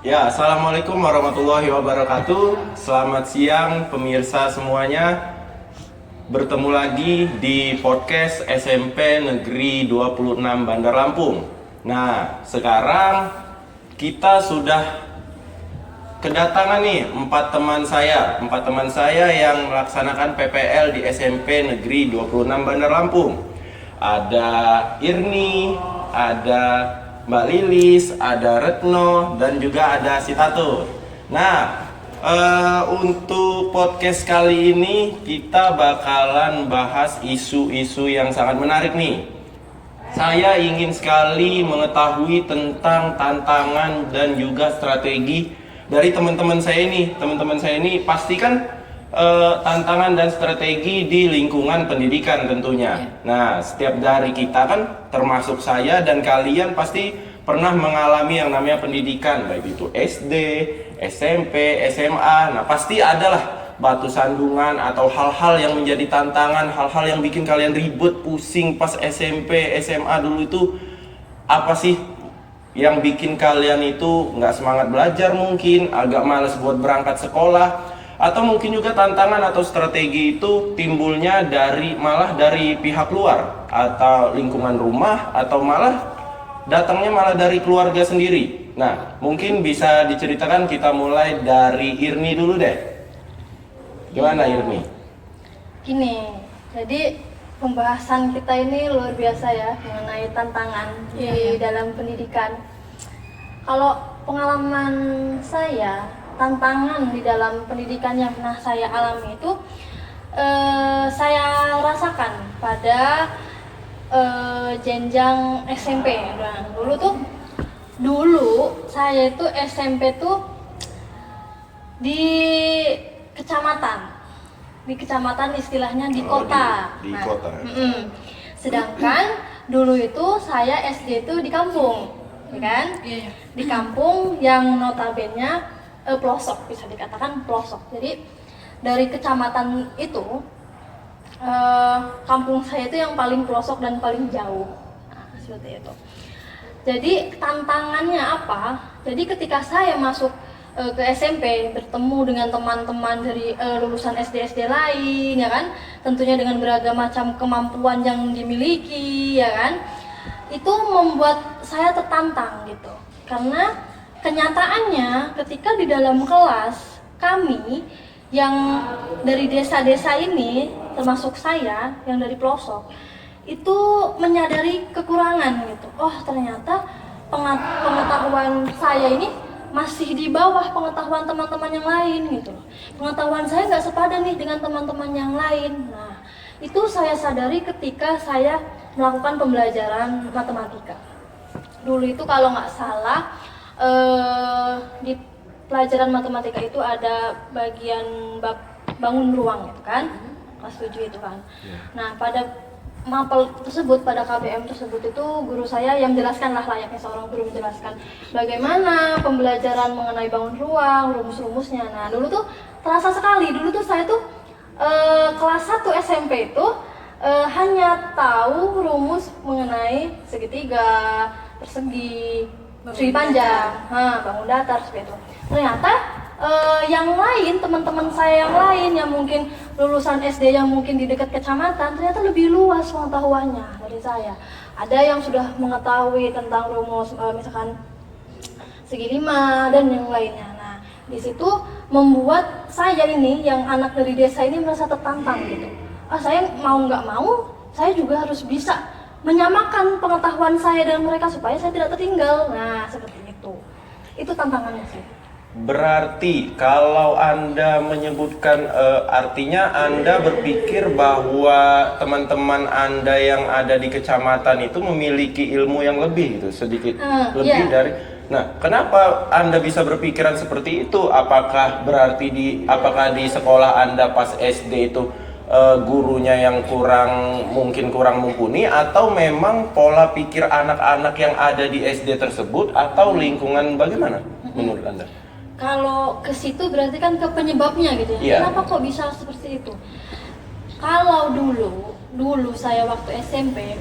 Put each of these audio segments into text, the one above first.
Ya, Assalamualaikum warahmatullahi wabarakatuh. Selamat siang pemirsa semuanya. Bertemu lagi di podcast SMP Negeri 26 Bandar Lampung. Nah, sekarang kita sudah kedatangan nih empat teman saya yang melaksanakan PPL di SMP Negeri 26 Bandar Lampung. Ada Irni, ada Mbak Lilis, ada Retno, dan juga ada si Tato. Nah, untuk podcast kali ini kita bakalan bahas isu-isu yang sangat menarik nih. Saya ingin sekali mengetahui tentang tantangan dan juga strategi dari teman-teman saya ini. Teman-teman saya ini pasti kan tantangan dan strategi di lingkungan pendidikan tentunya. Nah, setiap dari kita kan, termasuk saya dan kalian pasti pernah mengalami yang namanya pendidikan, baik itu SD, SMP, SMA. Nah, pasti adalah batu sandungan atau hal-hal yang menjadi tantangan, hal-hal yang bikin kalian ribet, pusing pas SMP, SMA dulu itu apa sih yang bikin kalian itu nggak semangat belajar, mungkin agak malas buat berangkat sekolah, atau mungkin juga tantangan atau strategi itu timbulnya malah dari pihak luar atau lingkungan rumah, atau datangnya malah dari keluarga sendiri. Nah, mungkin bisa diceritakan, kita mulai dari Irni dulu deh. Gimana Irni? Gini, jadi pembahasan kita ini luar biasa ya mengenai tantangan di dalam pendidikan. Kalau pengalaman saya, tantangan di dalam pendidikan yang pernah saya alami itu saya rasakan pada jenjang SMP. Nah, dulu saya itu SMP tuh di kecamatan istilahnya di kota. Di kota. Sedangkan dulu itu saya SD itu di kampung, ya kan? Di kampung yang notabene pelosok, bisa dikatakan pelosok. Jadi dari kecamatan itu kampung saya itu yang paling pelosok dan paling jauh. Nah, seperti itu. Jadi tantangannya apa? Jadi ketika saya masuk ke SMP, bertemu dengan teman-teman dari lulusan SD lain, ya kan? Tentunya dengan beragam macam kemampuan yang dimiliki, ya kan? Itu membuat saya tertantang gitu. Karena kenyataannya ketika di dalam kelas kami yang dari desa-desa ini, termasuk saya yang dari pelosok, itu menyadari kekurangan gitu. Oh, ternyata pengetahuan saya ini masih di bawah pengetahuan teman-teman yang lain gitu. Pengetahuan saya nggak sepadan nih dengan teman-teman yang lain. Nah, itu saya sadari ketika saya melakukan pembelajaran matematika. Dulu itu kalau nggak salah di pelajaran matematika itu ada bagian bab bangun ruang gitu kan, kelas 7 itu kan. Nah, pada mapel tersebut, pada KBM tersebut itu guru saya yang menjelaskan lah, layaknya seorang guru menjelaskan bagaimana pembelajaran mengenai bangun ruang, rumus-rumusnya. Nah, dulu tuh terasa sekali, dulu tuh saya tuh kelas 1 SMP itu hanya tahu rumus mengenai segitiga, persegi, segi panjang, bangun datar, seperti itu. Ternyata yang lain, teman-teman saya yang lain yang mungkin lulusan SD yang mungkin di dekat kecamatan, ternyata lebih luas pengetahuannya dari saya. Ada yang sudah mengetahui tentang rumus misalkan segi 5 dan yang lainnya. Nah, di situ membuat saya ini yang anak dari desa ini merasa tertantang gitu. Saya mau nggak mau, saya juga harus bisa menyamakan pengetahuan saya dan mereka supaya saya tidak tertinggal. Nah, seperti itu. Itu tantangannya sih. Berarti kalau Anda menyebutkan artinya Anda berpikir bahwa teman-teman Anda yang ada di kecamatan itu memiliki ilmu yang lebih gitu, sedikit lebih dari. Nah, kenapa Anda bisa berpikiran seperti itu? Apakah apakah di sekolah Anda pas SD itu gurunya yang mungkin kurang mumpuni, atau memang pola pikir anak-anak yang ada di SD tersebut, atau lingkungan bagaimana menurut Anda? Kalau ke situ berarti kan ke penyebabnya gitu ya. Kenapa kok bisa seperti itu? Kalau dulu saya waktu SMP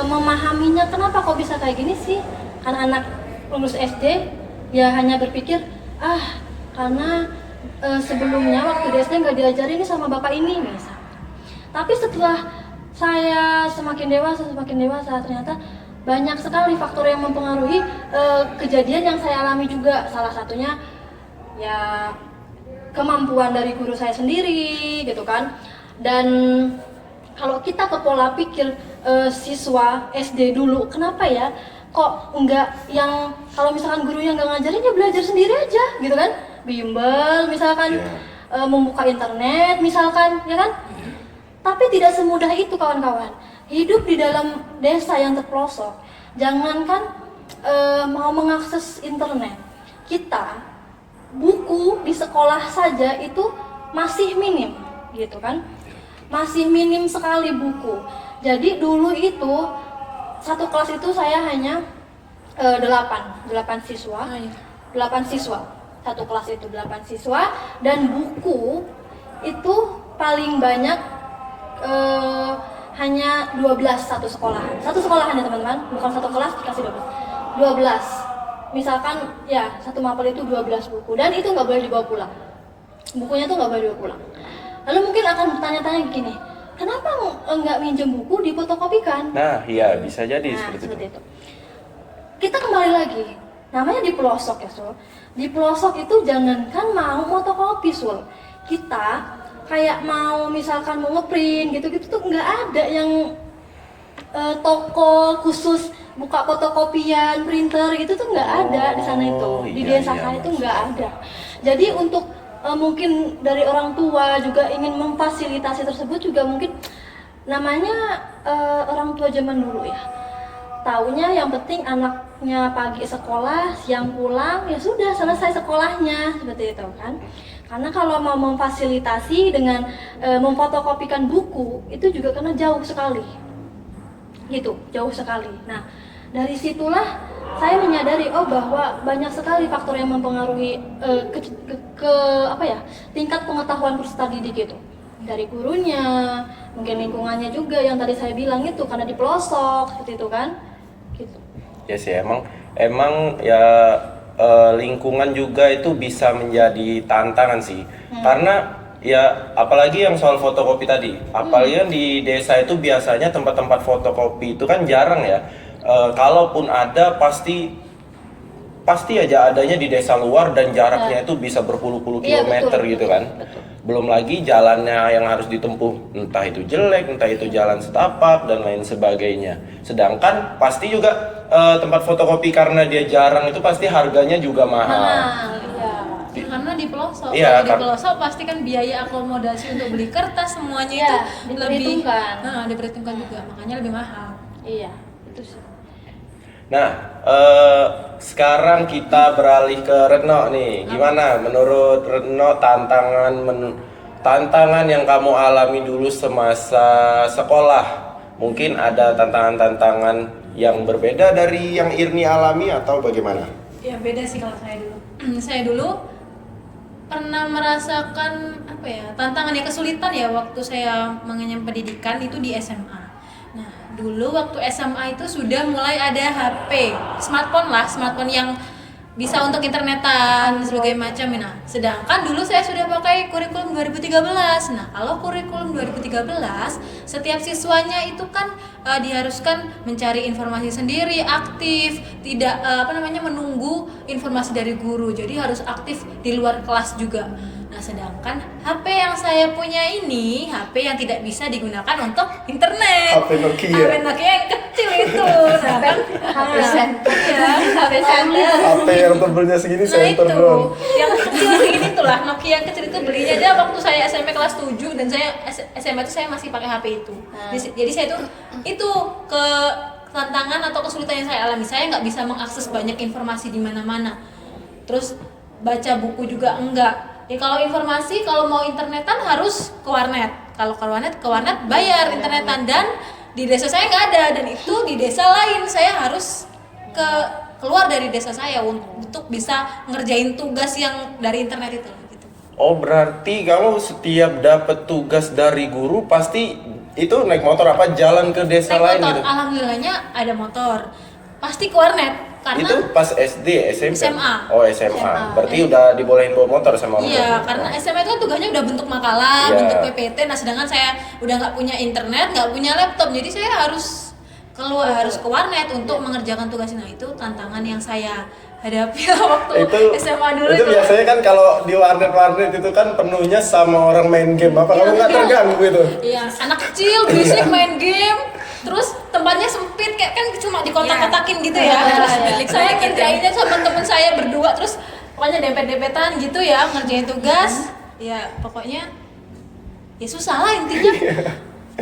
memahaminya, kenapa kok bisa kayak gini sih? Anak-anak lulus SD ya hanya berpikir karena sebelumnya waktu di SD nggak diajarin ini sama bapak ini misal. Tapi setelah saya semakin dewasa ternyata banyak sekali faktor yang mempengaruhi kejadian yang saya alami juga. Salah satunya ya kemampuan dari guru saya sendiri gitu kan. Dan kalau kita ke pola pikir siswa SD dulu, kenapa ya kok enggak yang kalau misalkan gurunya nggak ngajarin ya belajar sendiri aja gitu kan, bimbel misalkan, membuka internet misalkan, ya kan? Tapi tidak semudah itu kawan-kawan. Hidup di dalam desa yang terpelosok, jangankan mau mengakses internet, kita buku di sekolah saja itu masih minim gitu kan, masih minim sekali buku. Jadi dulu itu satu kelas itu saya hanya 8 siswa, 8 siswa, satu kelas itu 8 siswa, dan buku itu paling banyak hanya 12 satu sekolahan ya teman-teman, bukan satu kelas dikasih 12. Misalkan ya satu mapel itu 12 buku, dan itu nggak boleh dibawa pulang, bukunya tuh nggak boleh dibawa pulang. Lalu mungkin akan bertanya-tanya gini, kenapa nggak minjem buku difotokopikan? Nah, iya bisa jadi seperti itu. Kita kembali lagi, namanya di pelosok ya Sul. Di pelosok itu jangankan mau fotokopi Sul, kita kayak mau misalkan mau ngeprint gitu-gitu tuh nggak ada yang toko khusus buka fotokopian, printer gitu tuh nggak ada di sana itu. Di desa saya itu nggak ada. Jadi untuk mungkin dari orang tua juga ingin memfasilitasi tersebut juga mungkin namanya orang tua zaman dulu ya. Taunya yang penting anaknya pagi sekolah, siang pulang, ya sudah selesai sekolahnya, seperti itu kan. Karena kalau mau memfasilitasi dengan memfotokopikan buku, itu juga karena jauh sekali. Gitu, jauh sekali. Nah, dari situlah saya menyadari bahwa banyak sekali faktor yang mempengaruhi tingkat pengetahuan peserta didik itu. Dari gurunya, mungkin lingkungannya juga yang tadi saya bilang itu karena di pelosok seperti itu kan. Gitu. Ya sih, emang ya lingkungan juga itu bisa menjadi tantangan sih. Karena ya apalagi yang soal fotokopi tadi, apalagi yang di desa itu biasanya tempat-tempat fotokopi itu kan jarang ya. Kalaupun ada pasti aja adanya di desa luar dan jaraknya itu bisa berpuluh-puluh kilometer gitu kan. Betul. Belum lagi jalannya yang harus ditempuh, entah itu jelek, entah itu jalan setapak dan lain sebagainya. Sedangkan pasti juga tempat fotokopi karena dia jarang itu pasti harganya juga mahal. Iya. Karena di pelosok, Iya, kalau di pelosok pasti kan biaya akomodasi untuk beli kertas semuanya itu lebih diperhitungkan juga, makanya lebih mahal. Iya, itu sih. Nah, sekarang kita beralih ke Retno nih. Gimana menurut Retno tantangan yang kamu alami dulu semasa sekolah? Mungkin ada tantangan-tantangan yang berbeda dari yang Irni alami atau bagaimana? Ya beda sih kalau saya dulu. Saya dulu pernah merasakan tantangan ya, kesulitan ya waktu saya mengenyam pendidikan itu di SMA. Nah, dulu waktu SMA itu sudah mulai ada HP, smartphone yang bisa untuk internetan sebagai macam. Nah, sedangkan dulu saya sudah pakai kurikulum 2013. Nah, kalau kurikulum 2013 setiap siswanya itu kan diharuskan mencari informasi sendiri, aktif, tidak menunggu informasi dari guru. Jadi harus aktif di luar kelas juga. Nah, sedangkan HP yang saya punya ini HP yang tidak bisa digunakan untuk internet. HP Nokia yang kecil itu. Nah, kan HP center. HP center. HP yang tebelnya segini center doang. Yang kecil segini tuh lah, Nokia yang kecil itu belinya aja waktu saya SMP kelas 7 dan saya SMA itu saya masih pakai HP itu. Jadi saya itu ke tantangan atau kesulitan yang saya alami. Saya nggak bisa mengakses banyak informasi di mana-mana. Terus baca buku juga enggak. Ya kalau informasi, kalau mau internetan harus ke warnet. Kalau ke warnet bayar internetan, dan di desa saya nggak ada, dan itu di desa lain saya harus keluar dari desa saya untuk bisa ngerjain tugas yang dari internet itu. Gitu. Oh, berarti kamu setiap dapat tugas dari guru pasti itu naik motor apa jalan ke desa lain motor, gitu? Alhamdulillahnya ada motor. Pasti ke warnet. karena itu pas SD, SMP? SMA. Oh SMA. Berarti udah dibolehin bawa motor sama orang tua? Iya, karena SMA itu kan tugasnya udah bentuk makalah, Iya. bentuk PPT. Nah, sedangkan saya udah nggak punya internet, nggak punya laptop, jadi saya harus harus ke warnet untuk mengerjakan tugas. Nah, itu tantangan yang saya hadapi waktu SMA dulu itu biasanya kan kalau di warnet itu kan penuhnya sama orang main game. Apa kamu nggak terganggu itu? Iya, anak kecil berisik main game, terus tempatnya sempit kayak kan cuma dikotak-kotakin gitu ya. Terus saya kerjainnya sama temen saya berdua, terus pokoknya dempet-dempetan gitu ya ngerjain tugas. Ya pokoknya ya susah lah intinya.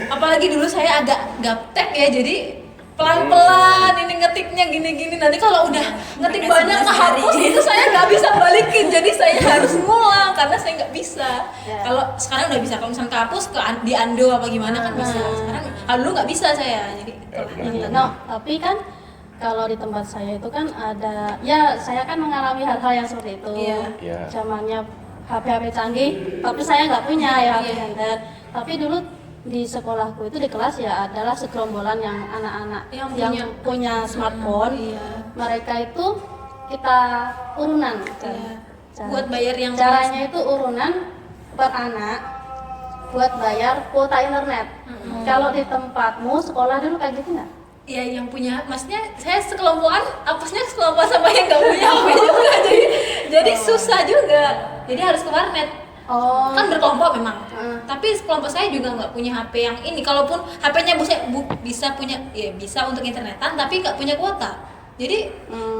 Apalagi dulu saya agak gaptek ya, jadi pelan-pelan ini ngetiknya gini-gini, nanti kalau udah ngetik banyak kehapus itu saya nggak bisa balikin, jadi saya harus ngulang karena saya nggak bisa. Kalau sekarang udah bisa, kalau misalnya kehapus di Ando apa gimana kan bisa. Sekarang kalau dulu nggak bisa saya, jadi Tapi kan kalau di tempat saya itu kan ada, ya saya kan mengalami hal-hal yang seperti itu. Iya. Zamannya HP-HP canggih, tapi saya nggak punya ya HP handheld. Tapi dulu di sekolahku itu di kelas ya adalah segerombolan yang anak-anak Yang yang punya smartphone. Mereka itu kita urunan kan. buat bayar yang Caranya itu urunan per anak buat bayar kuota internet. Kalau di tempatmu sekolah dulu kayak gitu nggak? ya yang punya, maksudnya saya sekelompokan, apesnya sekelompok sama yang nggak punya HP juga, jadi susah juga, jadi harus ke warnet. Kan berkelompok memang, tapi kelompok saya juga nggak punya HP yang ini. Kalaupun HP-nya bisa punya, ya bisa untuk internetan, tapi nggak punya kuota. Jadi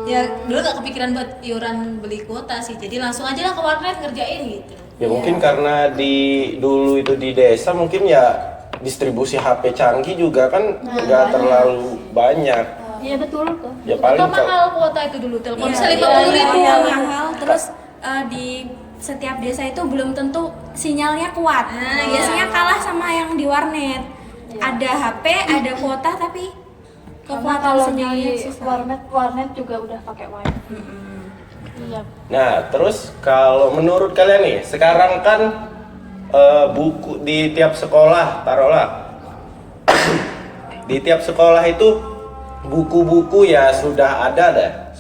ya dulu nggak kepikiran buat iuran beli kuota sih. Jadi langsung aja lah ke warnet ngerjain gitu. Ya mungkin karena dulu itu di desa mungkin ya distribusi HP canggih juga kan nggak terlalu banyak. Iya betul tuh. Ya paling Mahal kuota itu dulu, telepon bisa Iya, 50.000. mahal. Terus di setiap desa itu belum tentu sinyalnya kuat. Biasanya kalah sama yang di warnet. Ada HP, ada kuota, tapi Karena kekuatan kalau sinyalnya di susah. warnet juga udah pakai wifi. Iya. Nah, terus kalau menurut kalian nih, sekarang kan buku di tiap sekolah, taruhlah di tiap sekolah itu buku-buku ya sudah ada.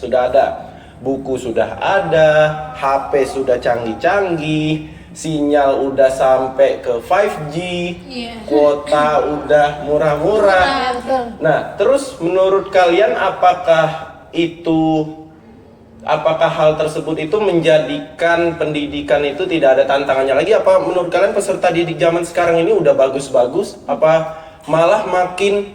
Buku sudah ada, HP sudah canggih-canggih, sinyal udah sampai ke 5G, kuota udah murah-murah. Nah, terus menurut kalian apakah hal tersebut itu menjadikan pendidikan itu tidak ada tantangannya lagi? Apa menurut kalian peserta didik zaman sekarang ini udah bagus-bagus? Apa malah makin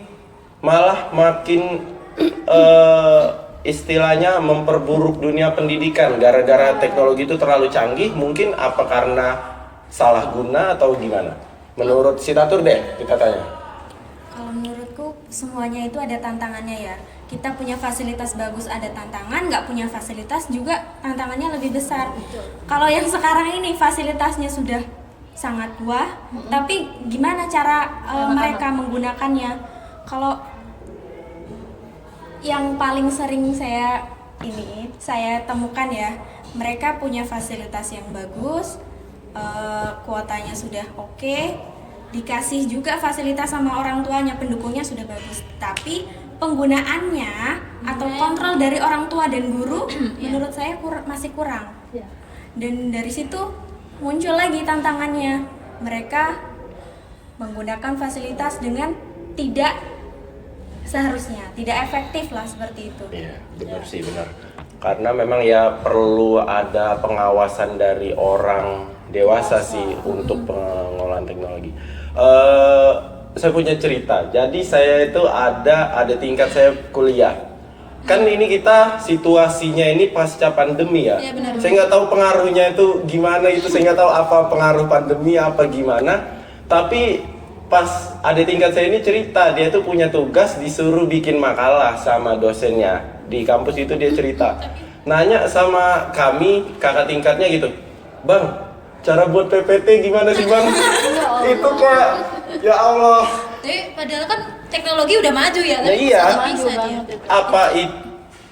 istilahnya memperburuk dunia pendidikan gara-gara teknologi itu terlalu canggih? Mungkin apa karena salah guna atau gimana? Menurut si Tatur deh kita tanya. Kalau menurutku semuanya itu ada tantangannya ya. Kita punya fasilitas bagus ada tantangan, nggak punya fasilitas juga tantangannya lebih besar. Kalau yang sekarang ini fasilitasnya sudah sangat wah, tapi gimana cara mereka menggunakannya? Kalau yang paling sering saya temukan ya, mereka punya fasilitas yang bagus, kuotanya sudah oke, dikasih juga fasilitas sama orang tuanya, pendukungnya sudah bagus, tapi penggunaannya atau kontrol dari orang tua dan guru menurut saya masih kurang. Dan dari situ muncul lagi tantangannya, mereka menggunakan fasilitas dengan tidak seharusnya, tidak efektif lah seperti itu. Iya, benar sih, benar. Karena memang ya perlu ada pengawasan dari orang dewasa sih untuk pengolahan teknologi. Saya punya cerita. Jadi saya itu ada tingkat saya kuliah. Kan ini kita situasinya ini pasca pandemi ya. Iya, benar. Saya nggak tahu pengaruhnya itu gimana itu. Saya nggak tahu apa pengaruh pandemi apa gimana. Tapi pas ada tingkat saya ini cerita, dia tuh punya tugas disuruh bikin makalah sama dosennya di kampus itu. Dia cerita, nanya sama kami kakak tingkatnya gitu, "Bang, cara buat PPT gimana sih Bang?" Itu kayak ya Allah. Jadi padahal kan teknologi udah maju ya kan? Ya iya. Bisa dia.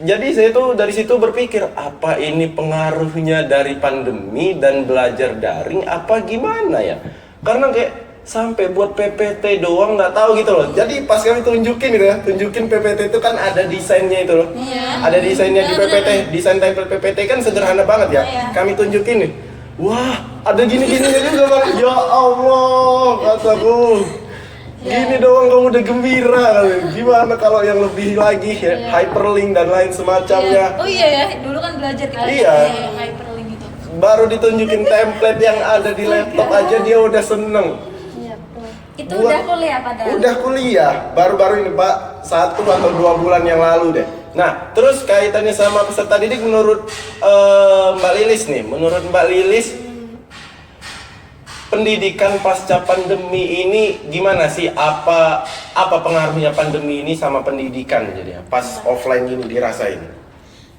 Jadi saya tuh dari situ berpikir, apa ini pengaruhnya dari pandemi dan belajar daring apa gimana ya? Karena kayak sampai buat PPT doang nggak tahu gitu loh. Jadi pas kami tunjukin gitu ya, tunjukin PPT itu kan ada desainnya itu loh. Ada desainnya di PPT, desain tempel PPT kan sederhana banget ya. Kami tunjukin nih, wah ada gini-gininya juga bang. Ya Allah kataku, gini doang kamu udah gembira. Gimana kalau yang lebih lagi ya, hyperlink dan lain semacamnya. Oh iya ya, dulu kan belajar kita Iya. hyperlink gitu. Baru ditunjukin template yang ada di laptop aja dia udah seneng. Iya, betul. Itu udah kuliah padahal. Udah kuliah, baru-baru ini Pak, 1 atau 2 bulan yang lalu deh. Nah, terus kaitannya sama peserta didik menurut Mbak Lilis nih, menurut Mbak Lilis, pendidikan pasca pandemi ini gimana sih? Apa pengaruhnya pandemi ini sama pendidikan jadinya pas offline ini dirasain?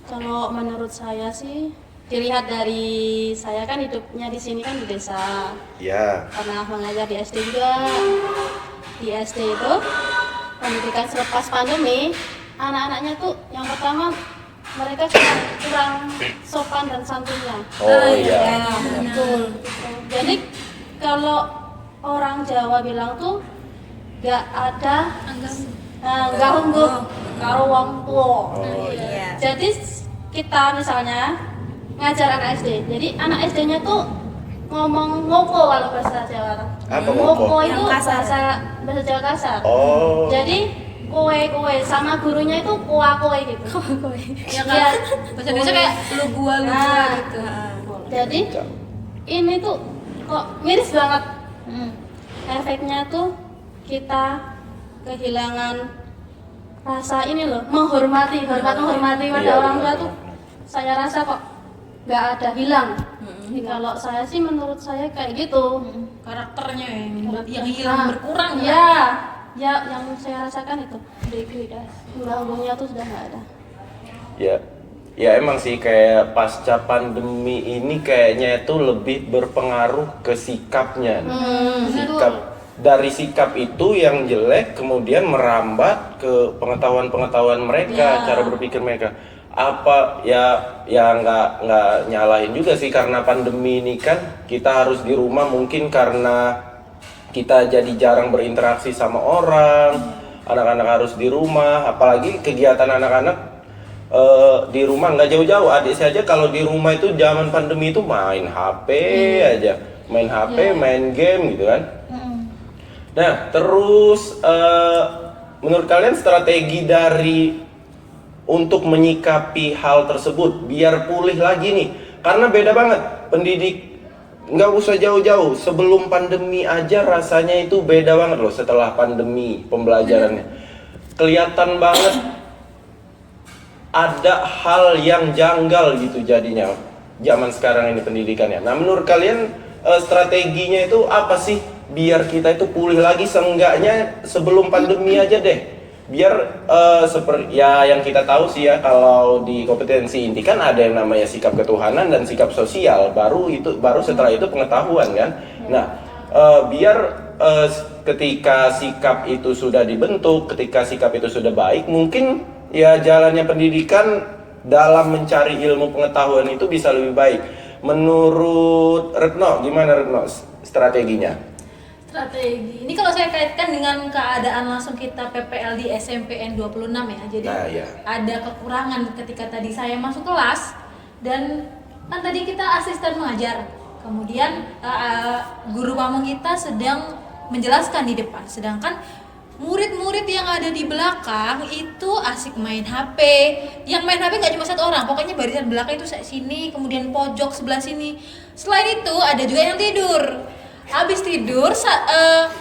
Kalau menurut saya sih dilihat dari saya kan hidupnya di sini kan di desa, Ya, pernah mengajar di SD juga. Di SD itu pendidikan selepas pandemi, anak-anaknya tuh yang pertama mereka kurang sopan dan santunnya. oh iya. Betul. Jadi kalau orang Jawa bilang tuh gak ada nggak unggul karo wong tuwa. Oh iya. Jadi kita misalnya ngajar anak SD, jadi anak SD-nya tuh ngomong ngoko kalau bahasa Jawa. Apa ngoko? Itu Yang kasar. bahasa Jawa kasar. Oh. Jadi kowe sama gurunya itu kowe gitu. Ya kan? Bahasa Indonesia kayak lu gua Nah, gitu. Jadi ini tuh kok miris banget. Efeknya tuh kita kehilangan rasa ini loh, menghormati pada Iya, orang tua benar. tuh saya rasa kok nggak ada hilang. Kalau saya sih menurut saya kayak gitu. Karakternya yang Nah, hilang berkurang ya. Ya, yang saya rasakan itu degradasi. Unggulnya tuh sudah nggak ada. Ya emang sih kayak pasca pandemi ini kayaknya itu lebih berpengaruh ke sikapnya. Sikap dari sikap itu yang jelek kemudian merambat ke pengetahuan mereka, cara berpikir mereka. Apa ya nggak nyalahin juga sih karena pandemi ini kan kita harus di rumah mungkin karena kita jadi jarang berinteraksi sama orang, anak-anak harus di rumah, apalagi kegiatan anak-anak di rumah nggak jauh-jauh. Adik saya aja kalau di rumah itu zaman pandemi itu main HP aja, main HP, main game gitu kan. Nah terus menurut kalian strategi dari untuk menyikapi hal tersebut biar pulih lagi nih, karena beda banget pendidik. Nggak usah jauh-jauh, sebelum pandemi aja rasanya itu beda banget loh. Setelah pandemi pembelajarannya kelihatan banget ada hal yang janggal gitu jadinya zaman sekarang ini pendidikannya. Nah menurut kalian strateginya itu apa sih biar kita itu pulih lagi seenggaknya sebelum pandemi aja deh, biar seperti ya yang kita tahu sih ya, kalau di kompetensi inti kan ada yang namanya sikap ketuhanan dan sikap sosial, baru setelah itu pengetahuan kan. Nah biar ketika sikap itu sudah dibentuk, ketika sikap itu sudah baik, mungkin ya jalannya pendidikan dalam mencari ilmu pengetahuan itu bisa lebih baik. Menurut Retno gimana Retno strateginya? Strategi. Ini kalau saya kaitkan dengan keadaan langsung kita PPL di SMPN 26 ya. Jadi Nah, ya. ada kekurangan ketika tadi saya masuk kelas dan kan tadi kita asisten mengajar. Kemudian guru pamong kita sedang menjelaskan di depan. Sedangkan murid-murid yang ada di belakang itu asik main HP. Yang main HP nggak cuma satu orang, pokoknya barisan belakang itu sini, kemudian pojok sebelah sini. Selain itu ada juga yang tidur. Habis tidur,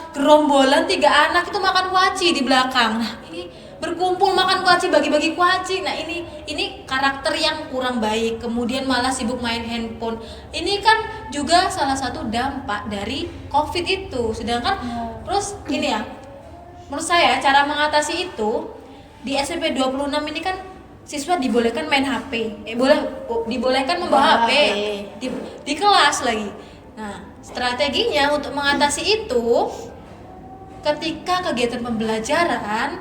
gerombolan 3 anak itu makan kuaci di belakang. Nah ini berkumpul makan kuaci, bagi-bagi kuaci. Nah ini karakter yang kurang baik. Kemudian malah sibuk main handphone. Ini kan juga salah satu dampak dari COVID itu. Sedangkan terus ini ya, menurut saya cara mengatasi itu di SMP 26 ini kan siswa dibolehkan main HP, dibolehkan membawa HP di kelas lagi. Nah strateginya untuk mengatasi itu, ketika kegiatan pembelajaran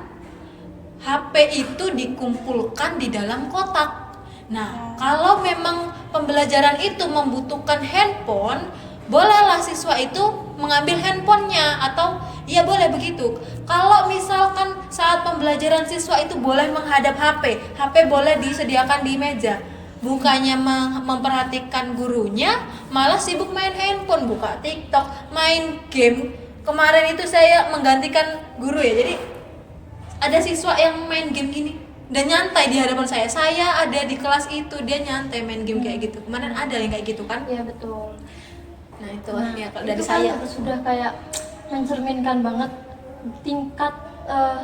HP itu dikumpulkan di dalam kotak. Nah kalau memang pembelajaran itu membutuhkan handphone, bolehlah siswa itu mengambil handphonenya, atau ya boleh begitu. Kalau misalkan saat pembelajaran siswa itu boleh menghadap HP boleh disediakan di meja. Bukannya memperhatikan gurunya, malah sibuk main handphone, buka TikTok, main game. Kemarin itu saya menggantikan guru ya, jadi ada siswa yang main game gini dan nyantai di hadapan saya. Saya ada di kelas itu, dia nyantai main game kayak gitu. Kemarin ada yang kayak gitu kan? Iya betul. Nah itu ya kalau Itu dari kan saya. sudah kayak mencerminkan banget tingkat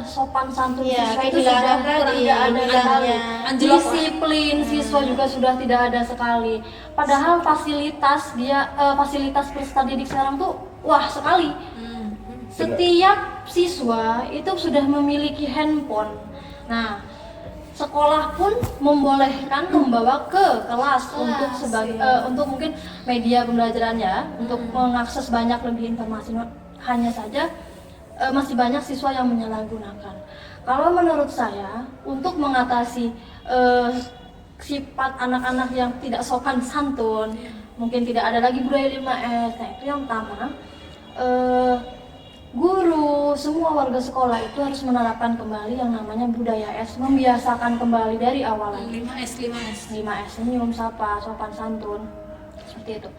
sopan santun Iya, siswa itu sudah kehilangan tadi, tidak ada sekali. Anjlok. Disiplin siswa juga sudah tidak ada sekali. Padahal fasilitas fasilitas peserta didik sekarang tuh wah sekali. Setiap siswa itu sudah memiliki handphone. Nah, sekolah pun membolehkan membawa ke kelas untuk untuk mungkin media pembelajarannya, untuk mengakses banyak lebih informasi. Hanya saja masih banyak siswa yang menyalahgunakan. Kalau menurut saya, untuk mengatasi sifat anak-anak yang tidak sopan santun, mungkin tidak ada lagi budaya 5S. Nah, itu yang pertama. Guru, semua warga sekolah itu harus menerapkan kembali yang namanya budaya S, membiasakan kembali dari awal lagi. 5S, senyum, sapa, sopan santun, seperti itu.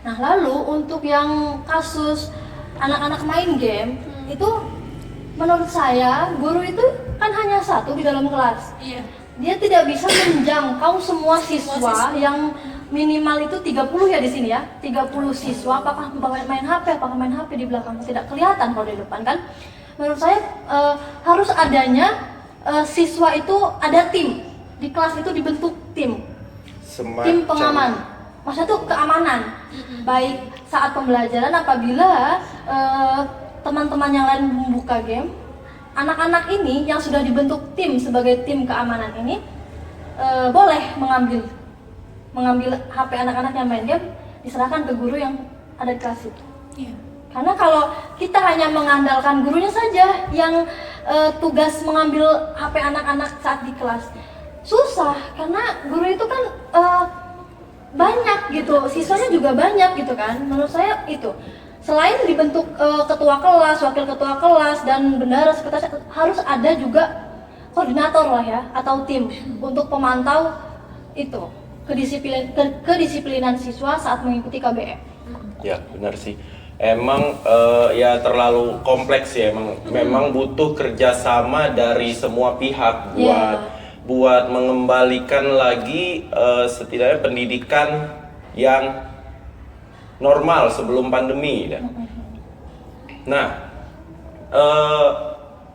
Nah, lalu untuk yang kasus anak-anak main game, itu menurut saya guru itu kan hanya satu di dalam kelas. Iya. Dia tidak bisa menjangkau semua siswa yang minimal itu 30 ya di sini ya. 30 siswa, apakah main HP di belakang tidak kelihatan kalau di depan kan. Menurut saya harus adanya siswa itu ada tim. Di kelas itu dibentuk tim. Tim pengaman. Maksudnya tuh keamanan. Baik saat pembelajaran apabila teman-teman yang lain membuka game, anak-anak ini yang sudah dibentuk tim sebagai tim keamanan ini boleh mengambil HP anak-anak yang main game, diserahkan ke guru yang ada di kelas itu. Iya. Karena kalau kita hanya mengandalkan gurunya saja yang tugas mengambil HP anak-anak saat di kelas, susah. Karena guru itu kan banyak gitu, siswanya juga banyak gitu kan. Menurut saya itu selain dibentuk ketua kelas, wakil ketua kelas, dan bendahara sekretaris, harus ada juga koordinator lah ya, atau tim untuk pemantau itu kedisiplinan siswa saat mengikuti KBM. Ya benar sih. Emang ya terlalu kompleks ya. Memang butuh kerjasama dari semua pihak buat mengembalikan lagi setidaknya pendidikan yang normal sebelum pandemi. Nah,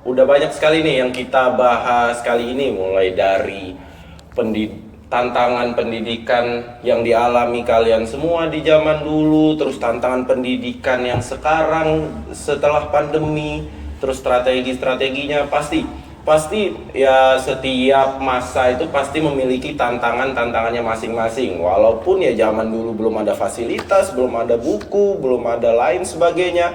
udah banyak sekali nih yang kita bahas kali ini, mulai dari tantangan pendidikan yang dialami kalian semua di zaman dulu, terus tantangan pendidikan yang sekarang setelah pandemi, terus strategi-strateginya. Pasti ya setiap masa itu pasti memiliki tantangannya masing-masing. Walaupun ya zaman dulu belum ada fasilitas, belum ada buku, belum ada lain sebagainya.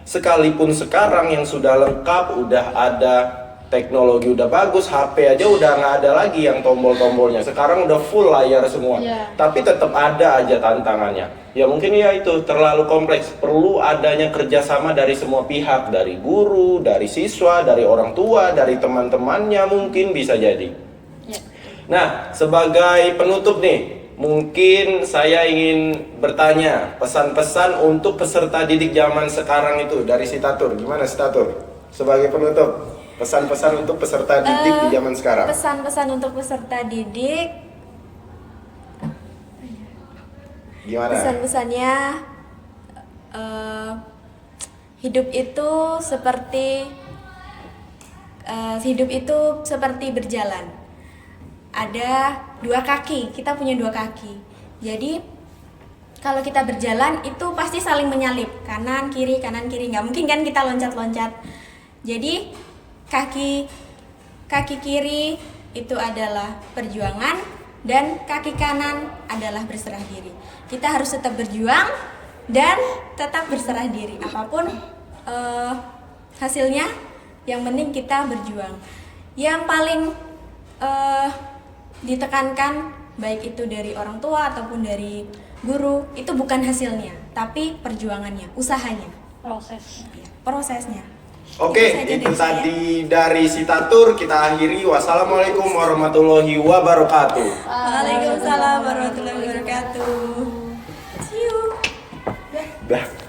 Sekalipun sekarang yang sudah lengkap, udah ada teknologi, udah bagus, HP aja udah nggak ada lagi yang tombol-tombolnya. Sekarang udah full layar semua. Tapi tetap ada aja tantangannya. Ya mungkin ya itu terlalu kompleks. Perlu adanya kerjasama dari semua pihak, dari guru, dari siswa, dari orang tua, dari teman-temannya mungkin bisa jadi. Nah, sebagai penutup nih, mungkin saya ingin bertanya pesan-pesan untuk peserta didik zaman sekarang itu dari Sitatur. Gimana Sitatur? Sebagai penutup, pesan-pesan untuk peserta didik di zaman sekarang. Pesan-pesan untuk peserta didik, Gimana? pesan-pesannya hidup itu seperti berjalan. Ada dua kaki, kita punya dua kaki. Jadi kalau kita berjalan itu pasti saling menyalip, kanan kiri, nggak mungkin kan kita loncat-loncat. Jadi kaki kiri itu adalah perjuangan dan kaki kanan adalah berserah diri. Kita harus tetap berjuang dan tetap berserah diri. Apapun hasilnya, yang penting kita berjuang. Yang paling ditekankan baik itu dari orang tua ataupun dari guru, itu bukan hasilnya, tapi perjuangannya, usahanya. prosesnya. Oke, saja itu dari saya. tadi dari Sitatur. Kita akhiri. Wassalamualaikum warahmatullahi wabarakatuh. Waalaikumsalam warahmatullahi wabarakatuh. See you. Dah.